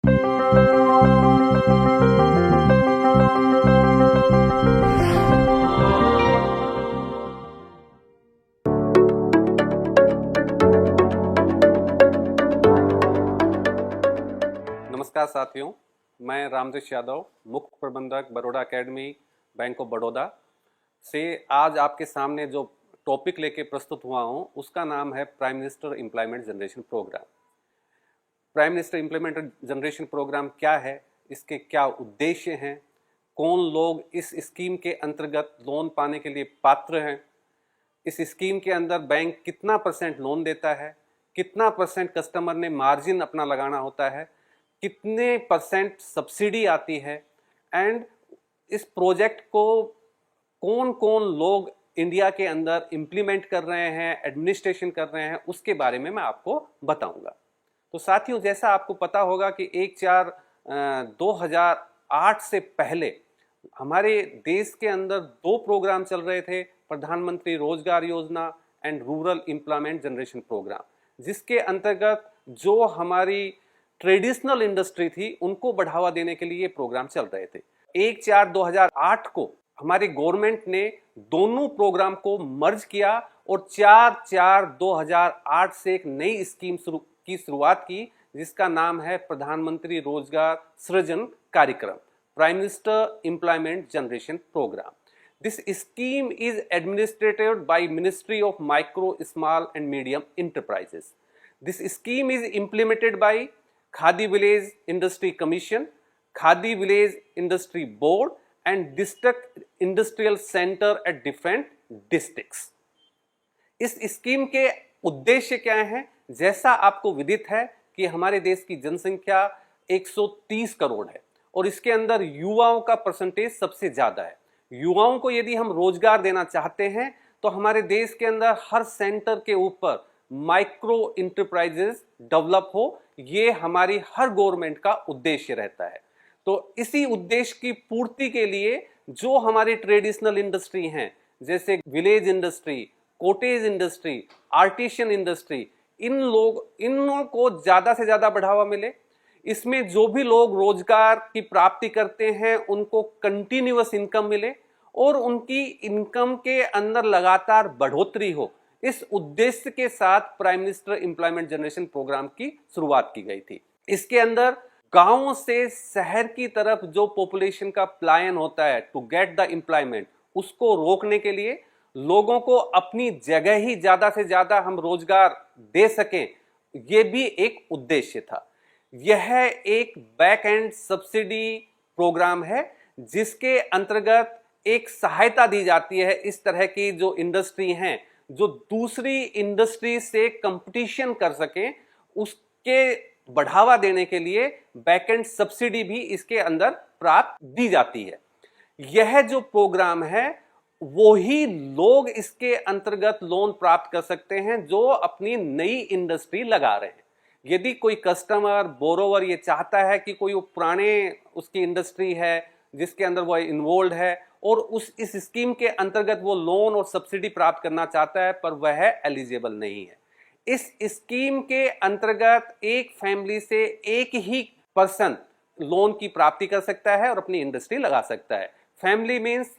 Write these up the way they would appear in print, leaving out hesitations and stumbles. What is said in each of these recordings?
नमस्कार साथियों, मैं रामदेश यादव, मुख्य प्रबंधक Baroda academy, bank of Baroda से आज आपके सामने जो टॉपिक लेके प्रस्तुत हुआ हूँ उसका नाम है prime minister employment generation programme. Prime minister employment generation programme क्या है, इसके क्या उद्देश्य हैं, कौन लोग इस स्कीम के अंतर्गत लोन पाने के लिए पात्र हैं, इस स्कीम के अंदर बैंक कितना % लोन देता है, कितना % कस्टमर ने मार्जिन अपना लगाना होता है, कितने % सब्सिडी आती है, एंड इस प्रोजेक्ट को कौन कौन लोग इंडिया के अंदर इम्प्लीमेंट कर रहे हैं, एडमिनिस्ट्रेशन कर रहे हैं, उसके बारे में मैं आपको बताऊंगा। तो साथियों, जैसा आपको पता होगा कि 1/4/2008 से पहले हमारे देश के अंदर 2 प्रोग्राम चल रहे थे, प्रधानमंत्री रोजगार योजना and rural employment generation programme, जिसके अंतर्गत जो हमारी ट्रेडिशनल इंडस्ट्री थी उनको बढ़ावा देने के लिए ये प्रोग्राम चल रहे थे। 1/4/2008 को हमारी गवर्नमेंट ने दोनों प्रोग्राम को मर्ज किया और 4/4/2008 से एक नई स्कीम की शुरुआत की, जिसका नाम है प्रधानमंत्री रोजगार सृजन कार्यक्रम, prime minister employment generation programme. This scheme is administered by Ministry of Micro, Small and Medium Enterprises. This scheme is implemented by Khadi Village Industry Commission, Khadi Village Industry Board and District Industrial Center at different districts. इस scheme के उद्देश्य क्या हैं? जैसा आपको विदित है कि हमारे देश की जनसंख्या 130 करोड़ है और इसके अंदर युवाओं का परसेंटेज सबसे ज्यादा है। युवाओं को यदि हम रोजगार देना चाहते हैं तो हमारे देश के अंदर हर सेंटर के ऊपर माइक्रो इंटरप्राइजेस डेवलप हो, ये हमारी हर गवर्नमेंट का उद्देश्य रहता है। तो इसी उद्देश्य की पूर्ति के लिए जो हमारी ट्रेडिशनल इंडस्ट्री हैं, जैसे village industry, cottage industry, artisan industry, इन को ज्यादा से ज्यादा बढ़ावा मिले। इसमें जो भी लोग रोजगार की प्राप्ति करते हैं उनको कंटिन्यूअस इनकम मिले और उनकी इनकम के अंदर लगातार बढ़ोतरी हो, इस उद्देश्य के साथ prime minister employment generation programme की शुरुआत की गई थी। इसके अंदर गांवों से शहर की तरफ जो पॉपुलेशन का पलायन होता है टू गेट द एम्प्लॉयमेंट, उसको रोकने के लिए लोगों को अपनी जगह ही ज्यादा से ज्यादा हम रोजगार दे सकें, यह भी एक उद्देश्य था। यह एक बैक एंड सब्सिडी प्रोग्राम है जिसके अंतर्गत एक सहायता दी जाती है इस तरह की जो इंडस्ट्री हैं जो दूसरी इंडस्ट्री से कंपटीशन कर सकें, उसके बढ़ावा देने के लिए बैक एंड सब्सिडी भी इसके अंदर प्राप्त दी जाती है। यह जो प्रोग्राम है वो ही लोग इसके अंतर्गत लोन प्राप्त कर सकते हैं जो अपनी नई इंडस्ट्री लगा रहे हैं। यदि कोई कस्टमर बोरोवर ये चाहता है कि कोई पुराने उसकी इंडस्ट्री है जिसके अंदर वो इन्वॉल्व है और इस स्कीम के अंतर्गत वो लोन और सब्सिडी प्राप्त करना चाहता है पर वह एलिजिबल नहीं है, इस स्कीम के अंतर्गत एक फैमिली से एक ही पर्सन लोन की प्राप्ति कर सकता है और अपनी इंडस्ट्री लगा सकता है। फैमिली मीन्स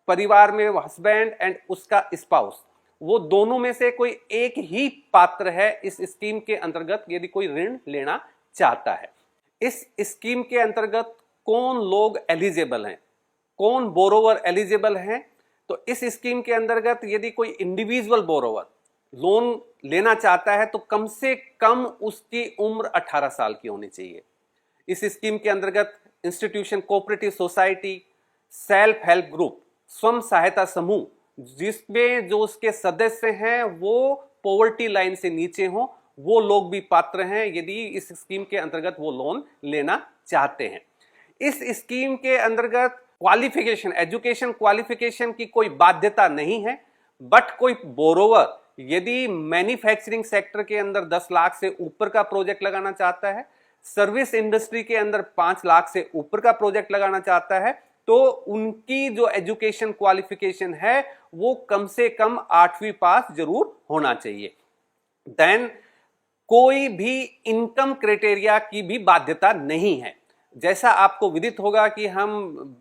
परिवार में हस्बैंड एंड उसका स्पाउस, वो दोनों में से कोई एक ही पात्र है इस स्कीम के अंतर्गत यदि कोई ऋण लेना चाहता है। इस स्कीम के अंतर्गत कौन लोग एलिजिबल हैं, कौन बोरोवर एलिजिबल हैं? तो इस स्कीम के अंतर्गत यदि कोई इंडिविजुअल बोरोवर लोन लेना चाहता है तो कम से कम उसकी उम्र 18 साल की होनी चाहिए। इस स्कीम के अंतर्गत institution, cooperative society, self help group, स्वयं सहायता समूह जिसमें जो उसके सदस्य हैं वो पॉवर्टी लाइन से नीचे हों, वो लोग भी पात्र हैं यदि इस स्कीम के अंतर्गत वो लोन लेना चाहते हैं। इस स्कीम के अंतर्गत क्वालिफिकेशन, एजुकेशन क्वालिफिकेशन की कोई बाध्यता नहीं है, बट कोई बोरोवर यदि मैन्युफैक्चरिंग सेक्टर के अंदर 10 लाख से ऊपर का प्रोजेक्ट लगाना चाहता है, सर्विस इंडस्ट्री के अंदर 5 लाख से ऊपर का प्रोजेक्ट लगाना चाहता है, तो उनकी जो एजुकेशन क्वालिफिकेशन है वो कम से कम 8वीं पास जरूर होना चाहिए। देन कोई भी इनकम क्राइटेरिया की भी बाध्यता नहीं है। जैसा आपको विदित होगा कि हम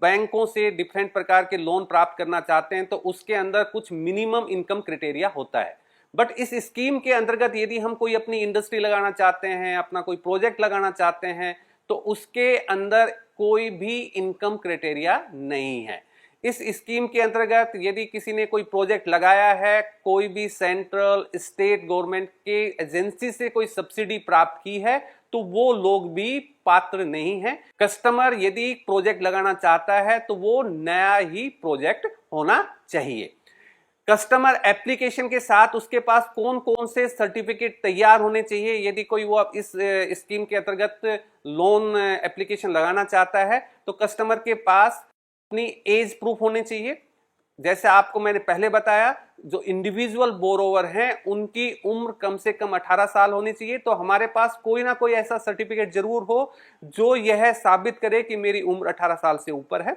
बैंकों से डिफरेंट प्रकार के लोन प्राप्त करना चाहते हैं तो उसके अंदर कुछ मिनिमम इनकम क्राइटेरिया होता है, बट इस स्कीम के अंतर्गत यदि हम कोई अपनी इंडस्ट्री लगाना चाहते हैं, अपना कोई प्रोजेक्ट लगाना चाहते हैं, तो उसके अंदर कोई भी इनकम क्राइटेरिया नहीं है। इस स्कीम के अंतर्गत यदि किसी ने कोई प्रोजेक्ट लगाया है, कोई भी सेंट्रल स्टेट गवर्नमेंट के एजेंसी से कोई सब्सिडी प्राप्त की है, तो वो लोग भी पात्र नहीं है। कस्टमर यदि प्रोजेक्ट लगाना चाहता है तो वो नया ही प्रोजेक्ट होना चाहिए। कस्टमर एप्लीकेशन के साथ उसके पास कौन कौन से सर्टिफिकेट तैयार होने चाहिए यदि कोई वो इस स्कीम के अंतर्गत लोन एप्लीकेशन लगाना चाहता है, तो कस्टमर के पास अपनी एज प्रूफ होने चाहिए। जैसे आपको मैंने पहले बताया, जो इंडिविजुअल बोरोवर हैं उनकी उम्र कम से कम 18 साल होनी चाहिए। तो हमारे पास कोई ना कोई ऐसा सर्टिफिकेट जरूर हो जो यह साबित करे कि मेरी उम्र 18 साल से ऊपर है।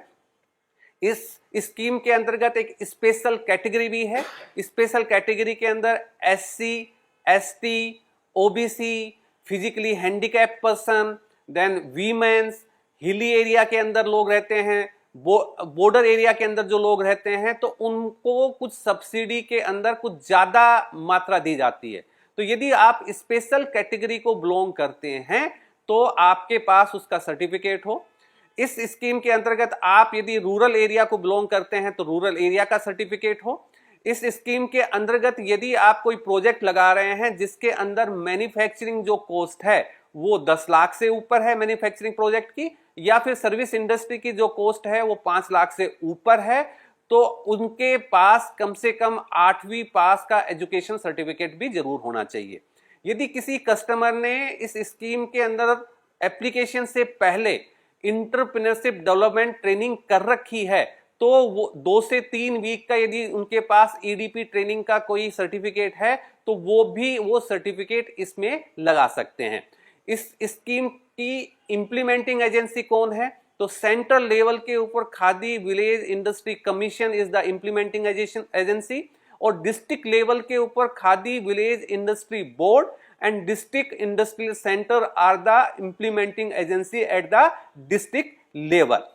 इस स्कीम के अंतर्गत एक स्पेशल कैटेगरी भी है। स्पेशल कैटेगरी के अंदर SC, ST, OBC, physically handicapped person, then womens, hilly area के अंदर लोग रहते हैं, बॉर्डर एरिया के अंदर जो लोग रहते हैं, तो उनको कुछ सब्सिडी के अंदर कुछ ज्यादा मात्रा दी जाती है। तो यदि आप स्पेशल कैटेगरी को बिलोंग करते हैं तो आपके पास उसका सर्टिफिकेट हो। इस स्कीम के अंतर्गत आप यदि रूरल एरिया को बिलोंग करते हैं तो रूरल एरिया का सर्टिफिकेट हो। इस स्कीम के अंतर्गत यदि आप कोई प्रोजेक्ट लगा रहे हैं जिसके अंदर मैन्युफैक्चरिंग जो कॉस्ट है वो 10 लाख से ऊपर है मैन्युफैक्चरिंग प्रोजेक्ट की, या फिर सर्विस इंडस्ट्री की जो कॉस्ट है वो 5 लाख से ऊपर है, तो उनके पास कम से कम 8वीं पास का एजुकेशन सर्टिफिकेट भी जरूर होना चाहिए। यदि किसी कस्टमर ने इस स्कीम के अंदर एप्लीकेशन से पहले इंटरप्रेन्योरशिप डेवलपमेंट ट्रेनिंग कर रखी है तो वो 2 से 3 वीक का यदि उनके पास EDP ट्रेनिंग का कोई सर्टिफिकेट है तो वो सर्टिफिकेट इसमें लगा सकते हैं। इस स्कीम की इंप्लीमेंटिंग एजेंसी कौन है? तो सेंट्रल लेवल के ऊपर khadi village industry commission is the implementing agency, और डिस्ट्रिक्ट लेवल के ऊपर khadi village industry board and district industrial center are the implementing agency at the district level।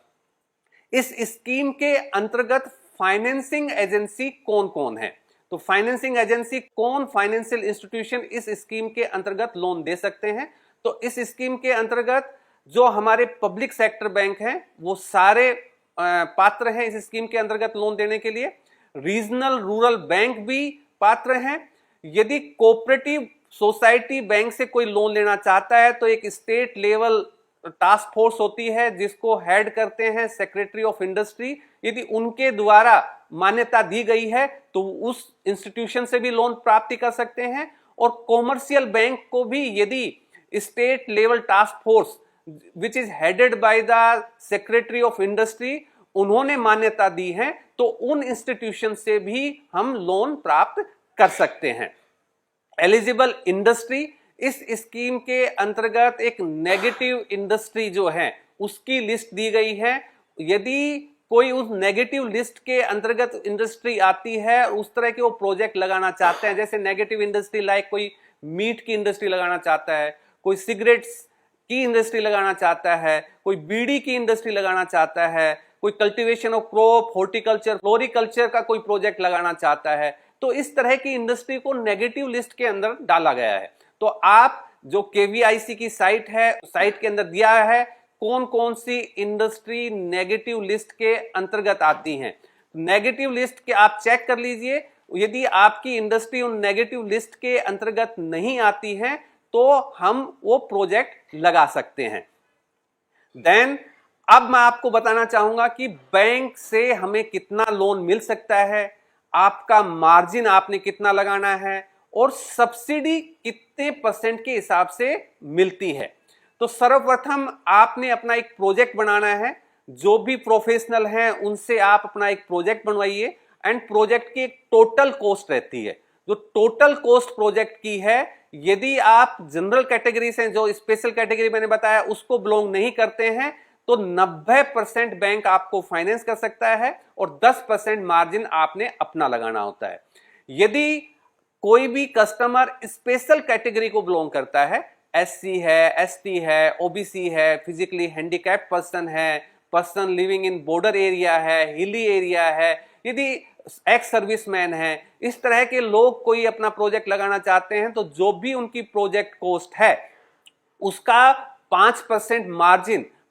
इस स्कीम के अंतर्गत फाइनेंसिंग एजेंसी कौन कौन है? तो फाइनेंसिंग एजेंसी कौन फाइनेंशियल इंस्टीट्यूशन इस स्कीम के अंतर्गत लोन दे सकते हैं? तो इस स्कीम के अंतर्गत जो हमारे पब्लिक सेक्टर बैंक हैं वो सारे पात्र हैं इस स्कीम के अंतर्गत लोन देने के लिए। रीजनल रूरल बैंक भी पात्र हैं। यदि कोऑपरेटिव सोसाइटी बैंक से कोई लोन लेना चाहता है तो एक स्टेट लेवल टास्क फोर्स होती है जिसको हेड करते हैं सेक्रेटरी ऑफ इंडस्ट्री। यदि उनके द्वारा मान्यता दी गई है तो उस इंस्टीट्यूशन से भी लोन प्राप्ति कर सकते हैं। और कॉमर्शियल बैंक को भी यदि state level task force which is headed by the secretary of industry उन्होंने मान्यता दी है तो उन इंस्टीट्यूशन से भी हम लोन प्राप्त कर सकते हैं। एलिजिबल इंडस्ट्री, इस स्कीम के अंतर्गत एक नेगेटिव इंडस्ट्री जो है उसकी लिस्ट दी गई है। यदि कोई उस नेगेटिव लिस्ट के अंतर्गत इंडस्ट्री आती है और उस तरह के वो प्रोजेक्ट लगाना चाहते हैं, जैसे नेगेटिव इंडस्ट्री लाइक कोई मीट की इंडस्ट्री लगाना चाहता है, कोई सिगरेट्स की इंडस्ट्री लगाना चाहता है, कोई बीड़ी की इंडस्ट्री लगाना चाहता है, कोई cultivation of crop, horticulture, floriculture का कोई प्रोजेक्ट लगाना चाहता है, तो इस तरह की इंडस्ट्री को नेगेटिव लिस्ट के अंदर डाला गया है। तो आप जो KVIC की साइट है, साइट के अंदर दिया है कौन कौन सी इंडस्ट्री नेगेटिव लिस्ट के अंतर्गत आती हैं। नेगेटिव लिस्ट के आप चेक कर लीजिए, यदि आपकी इंडस्ट्री उन नेगेटिव लिस्ट के अंतर्गत नहीं आती है तो हम वो प्रोजेक्ट लगा सकते हैं। देन अब मैं आपको बताना चाहूंगा कि बैंक से हमें कितना लोन मिल सकता है, आपका मार्जिन आपने कितना लगाना है और सब्सिडी कितने % के हिसाब से मिलती है। तो सर्वप्रथम आपने अपना एक प्रोजेक्ट बनाना है। जो भी प्रोफेशनल हैं उनसे आप अपना एक प्रोजेक्ट बनवाइए एंड प्रोजेक्ट की एक टोटल कॉस्ट रहती है। जो टोटल कॉस्ट प्रोजेक्ट की है, यदि आप जनरल कैटेगरी से, जो स्पेशल कैटेगरी मैंने बताया उसको बिलोंग नहीं करते हैं, तो 90% बैंक आपको फाइनेंस कर सकता है और 10% मार्जिन आपने अपना लगाना होता है। यदि कोई भी कस्टमर स्पेशल कैटेगरी को बिलोंग करता है, एससी है, एसटी है, ओबीसी है, फिजिकली हैंडीकैप्ड पर्सन है, person living in border area है, हिली एरिया है, यदि एक्स सर्विसमैन है, इस तरह के लोग कोई अपना प्रोजेक्ट लगाना चाहते हैं तो जो भी उनकी प्रोजेक्ट कॉस्ट है उसका 5%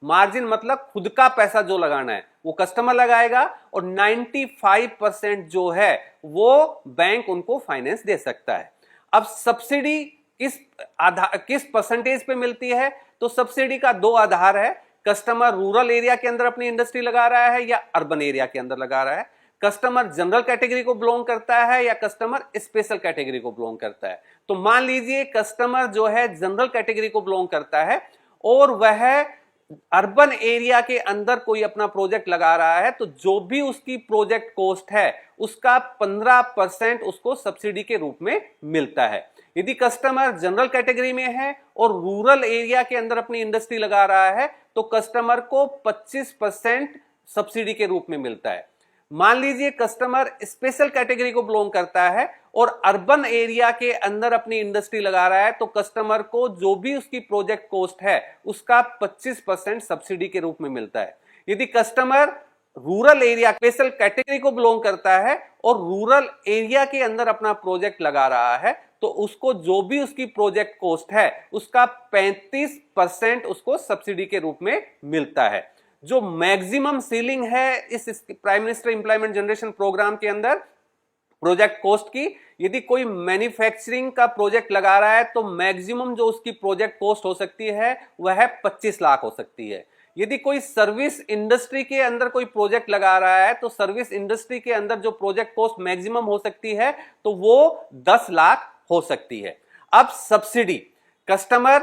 मार्जिन मतलब खुद का पैसा जो लगाना है वो कस्टमर लगाएगा और 95% जो है वो बैंक उनको फाइनेंस दे सकता है। अब सब्सिडी किस परसेंटेज पे मिलती है? तो सब्सिडी का दो आधार है, कस्टमर रूरल एरिया के अंदर अपनी इंडस्ट्री लगा रहा है या अर्बन एरिया के अंदर लगा रहा है, कस्टमर जनरल कैटेगरी को बिलोंग करता है या कस्टमर स्पेशल कैटेगरी को बिलोंग करता है। तो मान लीजिए कस्टमर जो है जनरल कैटेगरी को बिलोंग करता है और वह अर्बन एरिया के अंदर कोई अपना प्रोजेक्ट लगा रहा है, तो जो भी उसकी प्रोजेक्ट कॉस्ट है उसका 15% उसको सब्सिडी के रूप में मिलता है। यदि कस्टमर जनरल कैटेगरी में है और रूरल एरिया के अंदर अपनी इंडस्ट्री लगा रहा है तो कस्टमर को 25% सब्सिडी के रूप में मिलता है। मान लीजिए कस्टमर स्पेशल कैटेगरी को बिलोंग करता है और अर्बन एरिया के अंदर अपनी इंडस्ट्री लगा रहा है तो कस्टमर को जो भी उसकी प्रोजेक्ट कॉस्ट है उसका 25% सब्सिडी के रूप में मिलता है। यदि customer rural area special category को बिलोंग करता है और रूरल एरिया के अंदर अपना प्रोजेक्ट लगा रहा है तो उसको जो भी उसकी प्रोजेक्ट कॉस्ट है उसका 35% उसको सब्सिडी के रूप में मिलता है। जो मैक्सिमम सीलिंग है इस prime minister employment generation programme के अंदर प्रोजेक्ट कॉस्ट की, यदि कोई मैन्युफैक्चरिंग का प्रोजेक्ट लगा रहा है तो मैक्सिमम जो उसकी प्रोजेक्ट कॉस्ट हो सकती है वह 25 लाख हो सकती है। यदि कोई सर्विस इंडस्ट्री के अंदर कोई प्रोजेक्ट लगा रहा है तो सर्विस इंडस्ट्री के अंदर जो प्रोजेक्ट कॉस्ट मैक्सिमम हो सकती है तो वो 10 लाख हो सकती है। अब सब्सिडी, कस्टमर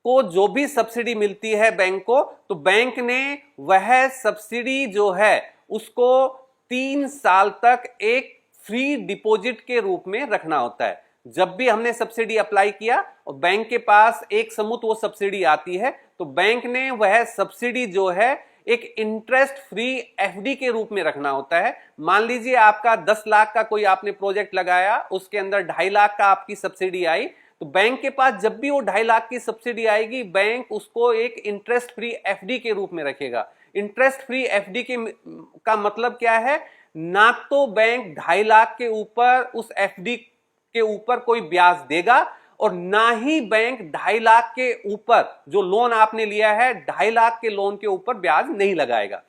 को जो भी सब्सिडी मिलती है बैंक को, तो बैंक ने वह सब्सिडी जो है उसको 3 साल तक एक फ्री डिपॉजिट के रूप में रखना होता है। जब भी हमने सब्सिडी अप्लाई किया और बैंक के पास एक समुत वो सब्सिडी आती है तो बैंक ने वह सब्सिडी जो है एक इंटरेस्ट फ्री एफडी के रूप में रखना होता है। मान लीजिए आपका 10 लाख का कोई आपने प्रोजेक्ट लगाया, उसके अंदर 2.5 लाख का आपकी सब्सिडी आई, तो बैंक के पास जब भी वो 2.5 लाख की सब्सिडी आएगी बैंक उसको एक इंटरेस्ट फ्री एफडी के रूप में रखेगा। इंटरेस्ट फ्री एफडी का मतलब क्या है? ना तो बैंक 2.5 लाख के ऊपर उस एफडी के ऊपर कोई ब्याज देगा और ना ही बैंक 2.5 लाख के ऊपर जो लोन आपने लिया है 2.5 लाख के लोन के ऊपर ब्याज नहीं लगाएगा।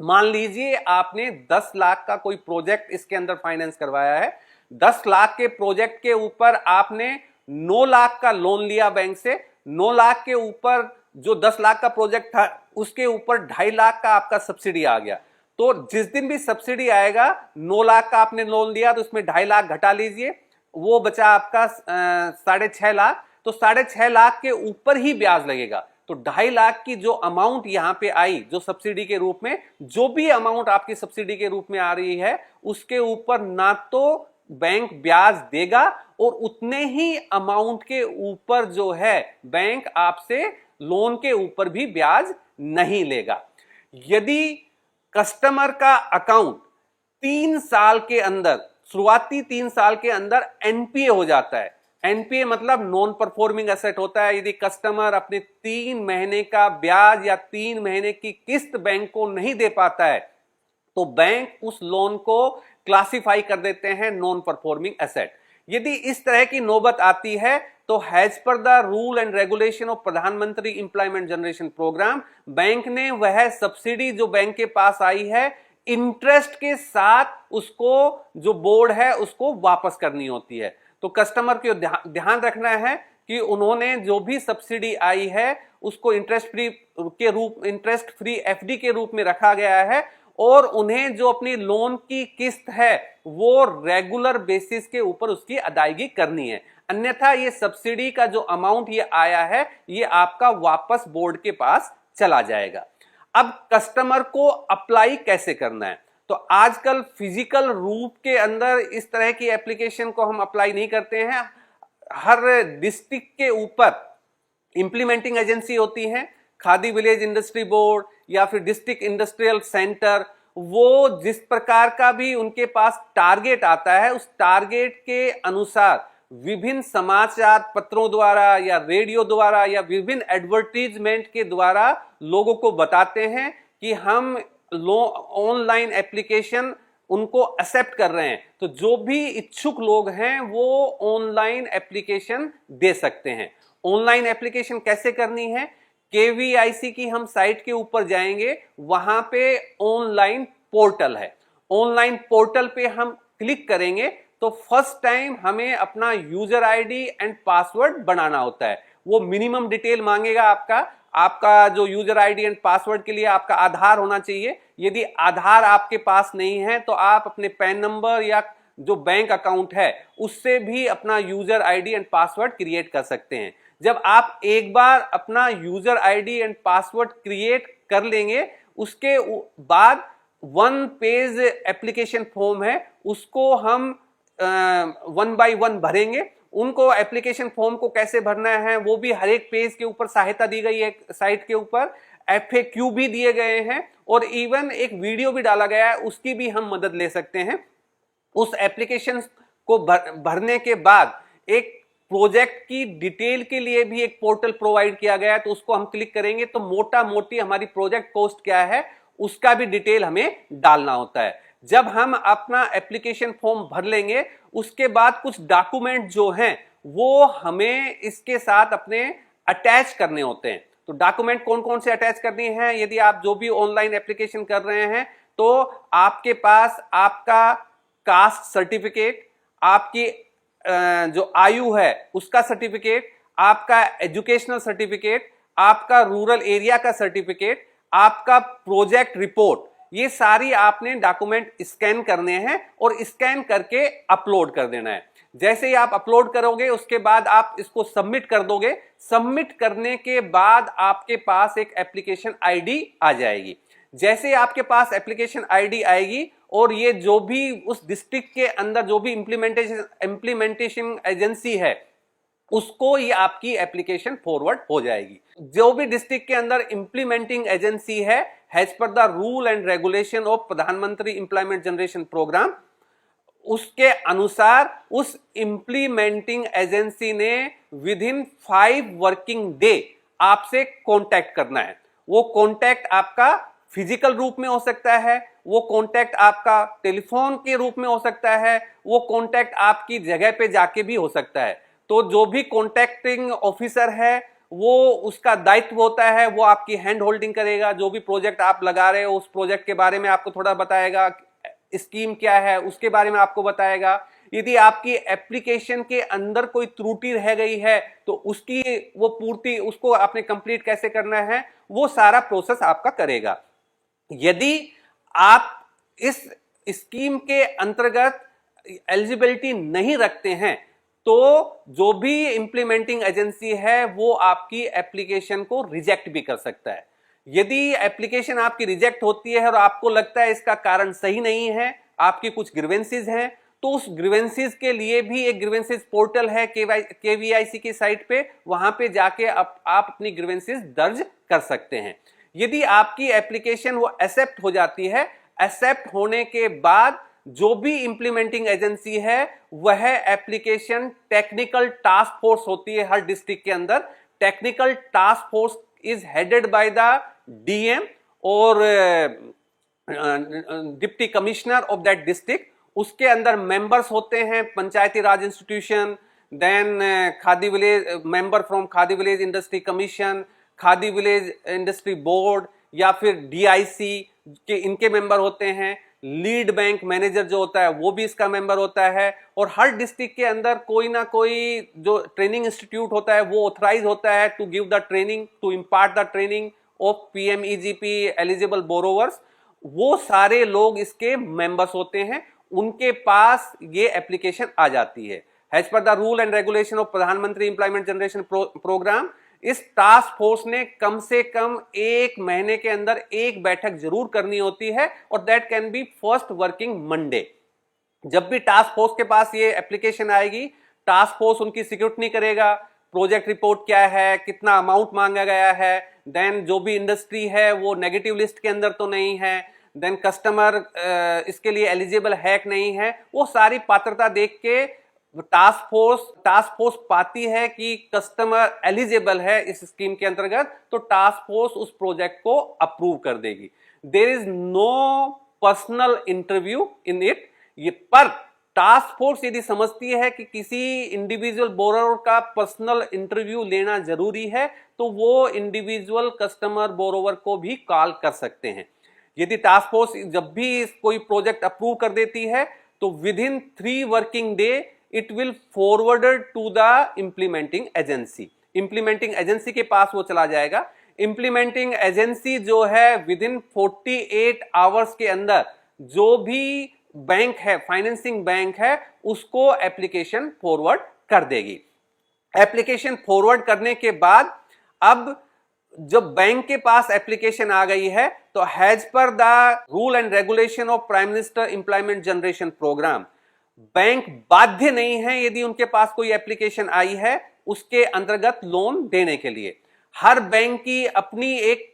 मान लीजिए आपने 10 लाख का कोई प्रोजेक्ट इसके अंदर फाइनेंस करवाया है, 10 लाख के प्रोजेक्ट के ऊपर आपने 9 लाख का लोन लिया बैंक से, 9 लाख के ऊपर जो 10 लाख का प्रोजेक्ट था उसके ऊपर 2.5 लाख का आपका सब्सिडी आ गया। तो जिस दिन भी सब्सिडी आएगा 9 लाख का आपने लोन लिया तो उसमें 2.5 लाख घटा लीजिए, वो बचा आपका 6.5 लाख, तो 6.5 लाख के ऊपर ही ब्याज लगेगा। तो 2.5 लाख की जो अमाउंट यहां पे आई जो सब्सिडी के रूप में, जो भी अमाउंट आपकी सब्सिडी के रूप में आ रही है उसके ऊपर ना तो बैंक ब्याज देगा और उतने ही अमाउंट के ऊपर जो है बैंक आपसे लोन के ऊपर भी ब्याज नहीं लेगा। यदि कस्टमर का अकाउंट 3 साल के अंदर, शुरुआती 3 साल के अंदर एनपीए हो जाता है, एनपीए मतलब नॉन परफॉर्मिंग एसेट होता है। यदि कस्टमर अपने 3 महीने का ब्याज या 3 महीने की किस्त बैंक को नहीं दे पाता है तो बैंक उस लोन को क्लासिफाई कर देते हैं नॉन परफॉर्मिंग एसेट। यदि इस तरह की नौबत आती है तो as per the rule and regulation of प्रधानमंत्री एम्प्लॉयमेंट जनरेशन प्रोग्राम, बैंक ने वह सब्सिडी जो बैंक के पास आई है इंटरेस्ट के साथ उसको जो बोर्ड है उसको वापस करनी होती है। तो कस्टमर को ध्यान रखना है कि उन्होंने जो भी सब्सिडी आई है उसको इंटरेस्ट फ्री एफडी के रूप में रखा गया है और उन्हें जो अपनी लोन की किस्त है वो रेगुलर बेसिस के ऊपर उसकी अदायगी करनी है, अन्यथा ये सब्सिडी का जो अमाउंट ये आया है ये आपका वापस बोर्ड के पास चला जाएगा। अब कस्टमर को अप्लाई कैसे करना है? तो आजकल फिजिकल रूप के अंदर इस तरह की एप्लीकेशन को हम अप्लाई नहीं करते हैं। हर डिस्ट्रिक्ट के ऊपर इंप्लीमेंटिंग एजेंसी होती है, खादी विलेज इंडस्ट्री बोर्ड या फिर डिस्ट्रिक्ट इंडस्ट्रियल सेंटर, वो जिस प्रकार का भी उनके पास टारगेट आता है, उस टारगेट के अनुसार विभिन्न समाचार पत्रों द्वारा या रेडियो द्वारा या विभिन्न एडवर्टीजमेंट के द्वारा लोगों को बताते हैं कि हम ऑनलाइन एप्लीकेशन उनको एक्सेप्ट कर रहे हैं। तो जो भी इच्छुक लोग हैं वो ऑनलाइन एप्लीकेशन दे सकते हैं। ऑनलाइन एप्लीकेशन कैसे करनी है? केवीआईसी की हम साइट के ऊपर जाएंगे, वहां पे ऑनलाइन पोर्टल है। ऑनलाइन पोर्टल पे हम क्लिक करेंगे तो फर्स्ट टाइम हमें अपना यूजर आईडी एंड पासवर्ड बनाना होता है। वो मिनिमम डिटेल मांगेगा आपका जो यूजर आईडी एंड पासवर्ड के लिए आपका आधार होना चाहिए। यदि आधार आपके पास नहीं है तो आप अपने पैन नंबर या जो बैंक अकाउंट है उससे भी अपना user ID and password create कर सकते हैं। जब आप एक बार अपना user ID and password create कर लेंगे, उसके बाद 1 पेज एप्लीकेशन फॉर्म है, उसको हम 1 बाय 1 भरेंगे। उनको एप्लीकेशन फॉर्म को कैसे भरना है वो भी हर एक पेज के ऊपर सहायता दी गई है। साइट के ऊपर FAQ भी दिए गए हैं और इवन एक वीडियो भी डाला गया है, उसकी भी हम मदद ले सकते हैं। उस एप्लीकेशन को भरने के बाद एक प्रोजेक्ट की डिटेल के लिए भी एक पोर्टल प्रोवाइड किया गया है, तो उसको हम क्लिक करेंगे तो मोटा मोटी हमारी प्रोजेक्ट कॉस्ट क्या है उसका भी डिटेल हमें डालना होता है। जब हम अपना एप्लीकेशन फॉर्म भर लेंगे उसके बाद कुछ डॉक्यूमेंट जो हैं वो हमें इसके साथ अपने अटैच करने होते हैं। तो डॉक्यूमेंट कौन कौन से अटैच करनी है? यदि आप जो भी ऑनलाइन एप्लीकेशन कर रहे हैं तो आपके पास आपका कास्ट सर्टिफिकेट, आपकी जो आयु है उसका सर्टिफिकेट, आपका एजुकेशनल सर्टिफिकेट, आपका रूरल एरिया का सर्टिफिकेट, आपका प्रोजेक्ट रिपोर्ट, ये सारी आपने डॉक्यूमेंट स्कैन करने हैं और स्कैन करके अपलोड कर देना है। जैसे ही आप अपलोड करोगे उसके बाद आप इसको सबमिट कर दोगे। सबमिट करने के बाद आपके पास एक एप्लीकेशन आईडी आ जाएगी। जैसे ही आपके पास एप्लीकेशन आईडी आएगी और ये जो भी उस डिस्ट्रिक्ट के अंदर जो भी इंप्लीमेंटेशन एजेंसी है उसको ये आपकी एप्लीकेशन फॉरवर्ड हो जाएगी। जो भी डिस्ट्रिक्ट के अंदर इंप्लीमेंटिंग एजेंसी है, as per the rule and regulation of प्रधानमंत्री एम्प्लॉयमेंट जनरेशन प्रोग्राम, उसके अनुसार उस इंप्लीमेंटिंग एजेंसी ने विद इन 5 वर्किंग डे आपसे कांटेक्ट करना है। वो कांटेक्ट आपका फिजिकल रूप में हो सकता है, वो कांटेक्ट आपका टेलीफोन के रूप में हो सकता है, वो कांटेक्ट आपकी जगह पे जाके भी हो सकता है। तो जो भी कॉन्टैक्टिंग ऑफिसर है वो उसका दायित्व होता है, वो आपकी हैंड होल्डिंग करेगा। जो भी प्रोजेक्ट आप लगा रहे हो उस प्रोजेक्ट के बारे में आपको थोड़ा बताएगा, स्कीम क्या है उसके बारे में आपको बताएगा। यदि आपकी एप्लीकेशन के अंदर कोई त्रुटि रह गई है तो उसकी वो पूर्ति, उसको आपने कंप्लीट कैसे करना है, वो सारा प्रोसेस आपका करेगा। यदि आप इस स्कीम के अंतर्गत एलिजिबिलिटी नहीं रखते हैं तो जो भी इंप्लीमेंटिंग एजेंसी है वो आपकी एप्लीकेशन को रिजेक्ट भी कर सकता है। यदि एप्लीकेशन आपकी रिजेक्ट होती है और आपको लगता है इसका कारण सही नहीं है, आपकी कुछ ग्रीवेंसेस हैं, तो उस ग्रीवेंसेस के लिए भी एक ग्रीवेंसेस पोर्टल है केवीआईसी की साइट पे, वहां पे जाके आप अपनी ग्रीवेंसेस दर्ज कर सकते हैं। यदि आपकी एप्लीकेशन वो एक्सेप्ट हो जाती है, एक्सेप्ट होने के बाद जो भी इंप्लीमेंटिंग एजेंसी है वह एप्लीकेशन टेक्निकल टास्क फोर्स होती है हर डिस्ट्रिक्ट के अंदर। Technical task force is headed by the DM और deputy commissioner of that district. उसके अंदर मेंबर्स होते हैं Panchayati Raj institution, then Khadi village member from Khadi village industry commission, Khadi village industry board या फिर डीआईसी के इनके मेंबर होते हैं। लीड बैंक मैनेजर जो होता है वो भी इसका मेंबर होता है। और हर डिस्ट्रिक्ट के अंदर कोई ना कोई जो ट्रेनिंग इंस्टीट्यूट होता है वो ऑथराइज होता है to give the training, to impart the training of PMEGP eligible borrowers. वो सारे लोग इसके मेंबर्स होते हैं, उनके पास ये एप्लीकेशन आ जाती है। As per the rule and regulation of प्रधानमंत्री एम्प्लॉयमेंट जनरेशन प्रोग्राम, इस टास्क फोर्स ने कम से कम 1 महीने के अंदर एक बैठक जरूर करनी होती है और that can be first working Monday. जब भी टास्क फोर्स के पास ये एप्लीकेशन आएगी, टास्क फोर्स उनकी स्क्रूटनी करेगा, प्रोजेक्ट रिपोर्ट क्या है, कितना अमाउंट मांगा गया है, देन जो भी इंडस्ट्री है वो नेगेटिव लिस्ट के अंदर तो नहीं है, देन कस्टमर इसके लिए एलिजिबल है कि नहीं है, वो सारी पात्रता देख के टास्क फोर्स पाती है कि कस्टमर एलिजिबल है इस स्कीम के अंतर्गत, तो टास्क फोर्स उस प्रोजेक्ट को अप्रूव कर देगी। There is no personal interview in it. ये पर टास्क फोर्स यदि समझती है कि किसी इंडिविजुअल बोरोवर का पर्सनल इंटरव्यू लेना जरूरी है, तो वो इंडिविजुअल कस्टमर बोरोवर को भी कॉल कर सकते हैं। यदि टास्क फोर्स जब भी कोई प्रोजेक्ट अप्रूव कर देती है, तो within 3 working day it will forwarded to the implementing agency. Implementing agency के पास वो चला जाएगा। इंप्लीमेंटिंग एजेंसी जो है विद इन 48 आवर्स के अंदर जो भी बैंक है, फाइनेंसिंग बैंक है, उसको एप्लीकेशन फॉरवर्ड कर देगी। एप्लीकेशन फॉरवर्ड करने के बाद अब जब बैंक के पास एप्लीकेशन आ गई है, तो as per the rule and regulation of prime minister employment generation programme, bank बाध्य नहीं है यदि उनके पास कोई एप्लीकेशन आई है उसके अंतर्गत लोन देने के लिए। हर बैंक की अपनी एक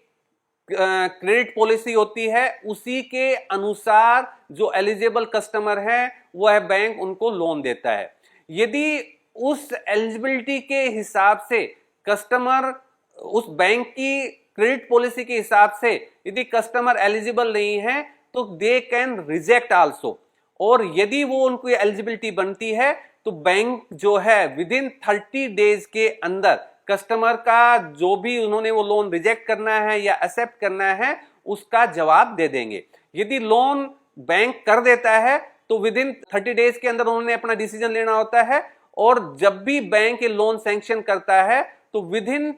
क्रेडिट पॉलिसी होती है, उसी के अनुसार जो एलिजिबल कस्टमर है वह बैंक उनको लोन देता है। यदि उस एलिजिबिलिटी के हिसाब से कस्टमर, उस बैंक की क्रेडिट पॉलिसी के हिसाब से यदि कस्टमर एलिजिबल नहीं है, तो दे कैन रिजेक्ट आल्सो। और यदि वो उनको एलिजिबिलिटी बनती है, तो बैंक जो है विद इन 30 डेज के अंदर कस्टमर का जो भी उन्होंने वो लोन रिजेक्ट करना है या एक्सेप्ट करना है, उसका जवाब दे देंगे। यदि लोन बैंक कर देता है, तो विद इन 30 डेज के अंदर उन्होंने अपना डिसीजन लेना होता है। और जब भी बैंक ये लोन सैंक्शन करता है, तो विद इन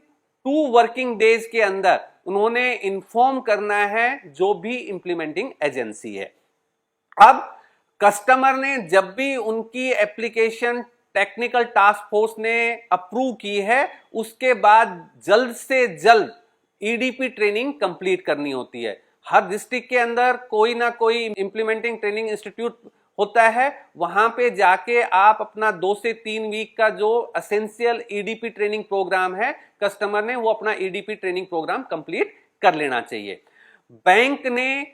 2 वर्किंग डेज के अंदर उन्होंने इन्फॉर्म करना है जो भी इंप्लीमेंटिंग एजेंसी है। अब कस्टमर ने जब भी उनकी एप्लीकेशन टेक्निकल टास्क फोर्स ने अप्रूव की है, उसके बाद जल्द से जल्द ईडीपी ट्रेनिंग कंप्लीट करनी होती है। हर डिस्ट्रिक्ट के अंदर कोई ना कोई इंप्लीमेंटिंग ट्रेनिंग इंस्टीट्यूट होता है, वहां पे जाके आप अपना 2 से 3 वीक का जो एसेंशियल ईडीपी ट्रेनिंग प्रोग्राम है, कस्टमर ने वो अपना ईडीपी ट्रेनिंग प्रोग्राम कंप्लीट कर लेना चाहिए। बैंक ने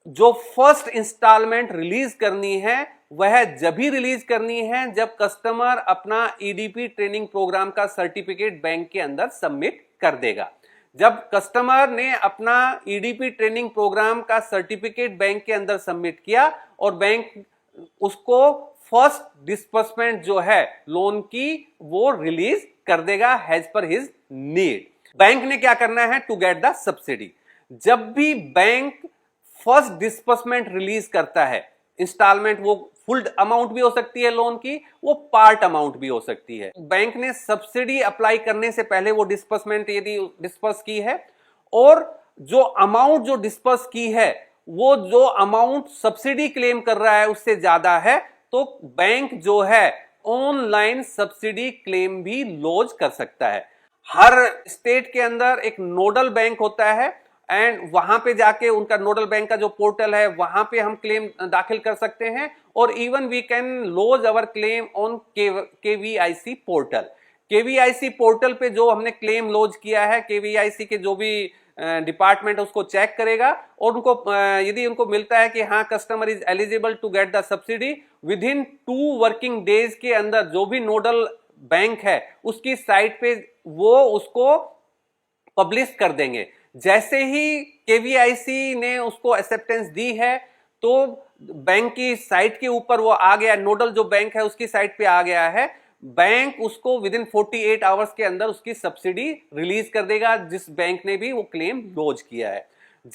जो फर्स्ट इंस्टॉलमेंट रिलीज करनी है, वह जब भी रिलीज करनी है जब कस्टमर अपना ईडीपी ट्रेनिंग प्रोग्राम का सर्टिफिकेट बैंक के अंदर सबमिट कर देगा। जब कस्टमर ने अपना ईडीपी ट्रेनिंग प्रोग्राम का सर्टिफिकेट बैंक के अंदर सबमिट किया और बैंक उसको फर्स्ट डिस्बर्समेंट जो है लोन की वो रिलीज कर देगा as per his need. Bank ने क्या करना है टू गेट द सब्सिडी? जब भी बैंक फर्स्ट डिस्बर्समेंट रिलीज करता है, इंस्टॉलमेंट वो फुल अमाउंट भी हो सकती है लोन की, वो पार्ट अमाउंट भी हो सकती है। बैंक ने सब्सिडी अप्लाई करने से पहले वो डिस्बर्समेंट यदि डिस्पर्स की है और जो अमाउंट जो डिस्पर्स की है वो जो अमाउंट सब्सिडी क्लेम कर रहा है उससे ज्यादा है, तो बैंक जो है ऑनलाइन सब्सिडी क्लेम भी लॉन्च कर सकता है। हर स्टेट के अंदर एक नोडल बैंक होता है एंड वहां पे जाके उनका नोडल बैंक का जो पोर्टल है वहां पे हम क्लेम दाखिल कर सकते हैं। और even we can launch our claim on KVIC portal. KVIC portal पे जो हमने क्लेम लॉन्च किया है, केवीआईसी के जो भी डिपार्टमेंट है उसको चेक करेगा और उनको यदि उनको मिलता है कि हाँ customer is eligible to get the subsidy, within 2 working days के अंदर जो भी नोडल बैंक है उसकी साइट पे वो उसको पब्लिश कर देंगे। जैसे ही केवीआईसी ने उसको एक्सेप्टेंस दी है, तो बैंक की साइट के ऊपर वो आ गया, नोडल जो बैंक है उसकी साइट पे आ गया है, बैंक उसको विद इन 48 आवर्स के अंदर उसकी सब्सिडी रिलीज कर देगा जिस बैंक ने भी वो क्लेम लॉन्च किया है।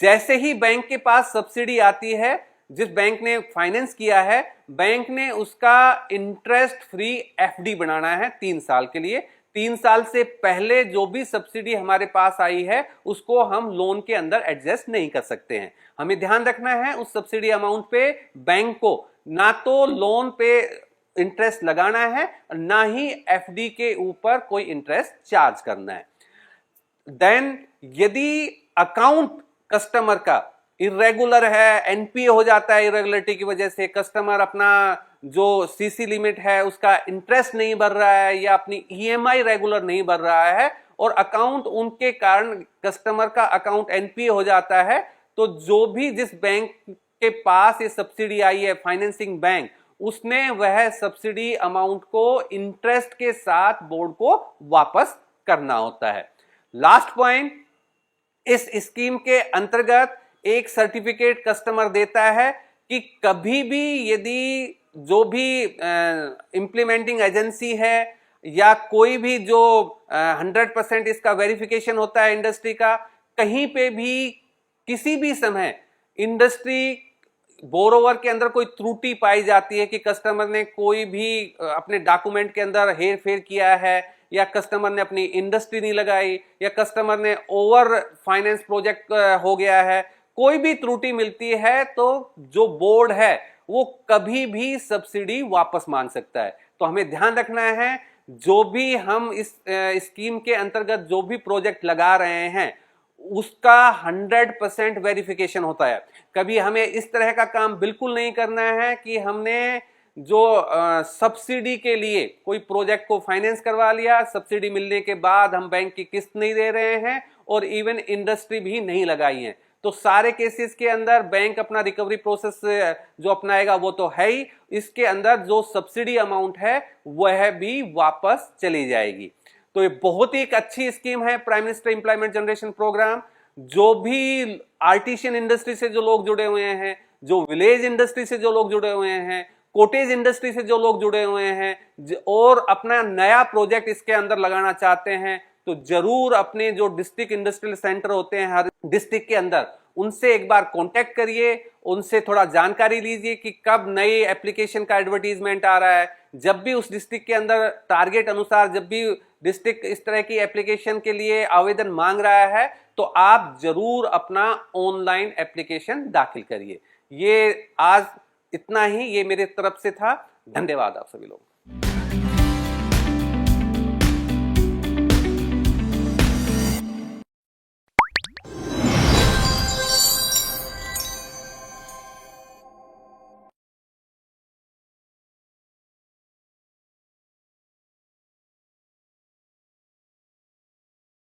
जैसे ही बैंक के पास सब्सिडी आती है, जिस बैंक ने फाइनेंस किया है, बैंक ने उसका इंटरेस्ट फ्री एफडी बनाना है 3 साल के लिए। 3 साल से पहले जो भी सब्सिडी हमारे पास आई है उसको हम लोन के अंदर एडजस्ट नहीं कर सकते हैं। हमें ध्यान रखना है उस सब्सिडी अमाउंट पे बैंक को ना तो लोन पे इंटरेस्ट लगाना है, ना ही एफडी के ऊपर कोई इंटरेस्ट चार्ज करना है। देन यदि अकाउंट कस्टमर का इरेगुलर है, एनपीए हो जाता है इरेगुलरिटी की वजह से, कस्टमर अपना जो सीसी लिमिट है उसका इंटरेस्ट नहीं भर रहा है या अपनी ईएमआई रेगुलर नहीं भर रहा है और अकाउंट उनके कारण कस्टमर का अकाउंट एनपीए हो जाता है, तो जो भी जिस बैंक के पास ये सब्सिडी आई है, फाइनेंसिंग बैंक, उसने वह सब्सिडी अमाउंट को इंटरेस्ट के साथ बोर्ड को वापस करना होता है। लास्ट पॉइंट, इस स्कीम के अंतर्गत एक सर्टिफिकेट कस्टमर देता है कि कभी भी यदि जो भी इंप्लीमेंटिंग एजेंसी है या कोई भी जो 100% इसका वेरिफिकेशन होता है इंडस्ट्री का, कहीं पे भी किसी भी समय इंडस्ट्री बोरोवर के अंदर कोई त्रुटि पाई जाती है कि कस्टमर ने कोई भी अपने डॉक्यूमेंट के अंदर हेर फेर किया है, या कस्टमर ने अपनी इंडस्ट्री नहीं लगाई, या कस्टमर ने ओवर फाइनेंस प्रोजेक्ट हो गया है, कोई भी त्रुटि मिलती है, तो जो बोर्ड है वो कभी भी सब्सिडी वापस मांग सकता है। तो हमें ध्यान रखना है, जो भी हम इस स्कीम के अंतर्गत जो भी प्रोजेक्ट लगा रहे हैं उसका 100% वेरिफिकेशन होता है। कभी हमें इस तरह का काम बिल्कुल नहीं करना है कि हमने जो सब्सिडी के लिए कोई प्रोजेक्ट को फाइनेंस करवा लिया, सब्सिडी मिलने के बाद हम बैंक की किस्त नहीं दे रहे हैं और इवन इंडस्ट्री भी नहीं लगाई है। तो सारे केसेस के अंदर बैंक अपना रिकवरी प्रोसेस जो अपनाएगा वो तो है ही, इसके अंदर जो सब्सिडी अमाउंट है वह भी वापस चली जाएगी। तो ये बहुत ही एक अच्छी स्कीम है, prime minister employment generation programme. जो भी आर्टिशियन इंडस्ट्री से जो लोग जुड़े हुए हैं, जो विलेज इंडस्ट्री से जो लोग जुड़े हुए हैं, कोटेज इंडस्ट्री से जो लोग जुड़े हुए हैं और अपना नया प्रोजेक्ट इसके अंदर लगाना चाहते हैं, तो जरूर अपने जो डिस्ट्रिक्ट इंडस्ट्रियल सेंटर होते हैं हर डिस्ट्रिक्ट के अंदर, उनसे एक बार कांटेक्ट करिए, उनसे थोड़ा जानकारी लीजिए कि कब नई एप्लीकेशन का एडवर्टीजमेंट आ रहा है। जब भी उस डिस्ट्रिक्ट के अंदर टारगेट अनुसार जब भी डिस्ट्रिक्ट इस तरह की एप्लीकेशन के लिए आवेदन मांग रहा है, तो आप जरूर अपना ऑनलाइन एप्लीकेशन दाखिल करिए। ये आज इतना ही, ये मेरे तरफ से था। धन्यवाद आप सभी लोग।